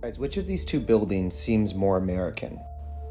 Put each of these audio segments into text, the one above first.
Guys, which of these two buildings seems more American?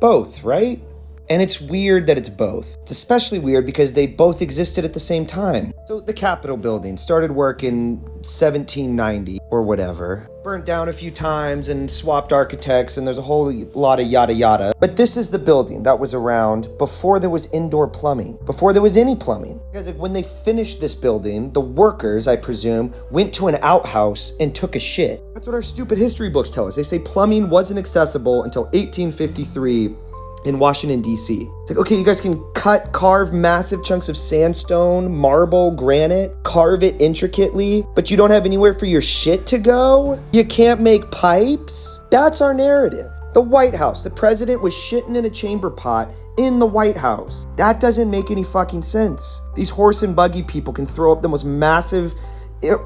Both, right? And it's weird that it's both. It's especially weird because they both existed at the same time. So the Capitol building started work in 1790 or whatever. Burnt down a few times and swapped architects, and there's a whole lot of yada yada. But this is the building that was around before there was indoor plumbing, before there was any plumbing. Because when they finished this building, the workers, I presume, went to an outhouse and took a shit. That's what our stupid history books tell us. They say plumbing wasn't accessible until 1853 in Washington, D.C. It's like, okay, you guys can carve massive chunks of sandstone, marble, granite, carve it intricately, but you don't have anywhere for your shit to go? You can't make pipes? That's our narrative. The White House, the president was shitting in a chamber pot in the White House. That doesn't make any fucking sense. These horse and buggy people can throw up the most massive,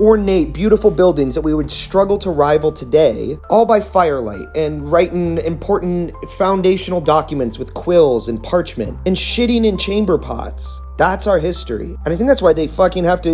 ornate, beautiful buildings that we would struggle to rival today, all by firelight and writing important foundational documents with quills and parchment and shitting in chamber pots. That's our history. And I think that's why they fucking have to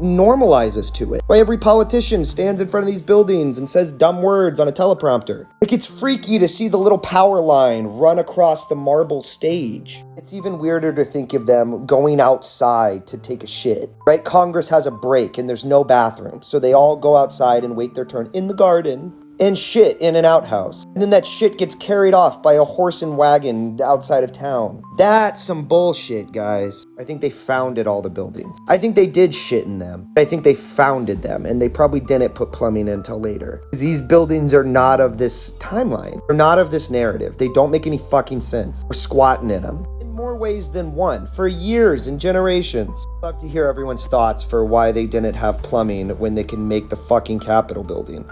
normalize us to it. Why every politician stands in front of these buildings and says dumb words on a teleprompter. Like, it's freaky to see the little power line run across the marble stage. It's even weirder to think of them going outside to take a shit, right? Congress has a break and there's no bathroom, so they all go outside and wait their turn in the garden and shit in an outhouse. And then that shit gets carried off by a horse and wagon outside of town. That's some bullshit, guys. I think they founded all the buildings. I think they did shit in them. I think they founded them, and they probably didn't put plumbing in until later. These buildings are not of this timeline. They're not of this narrative. They don't make any fucking sense. We're squatting in them. More ways than one, for years and generations. I'd love to hear everyone's thoughts for why they didn't have plumbing when they can make the fucking Capitol building.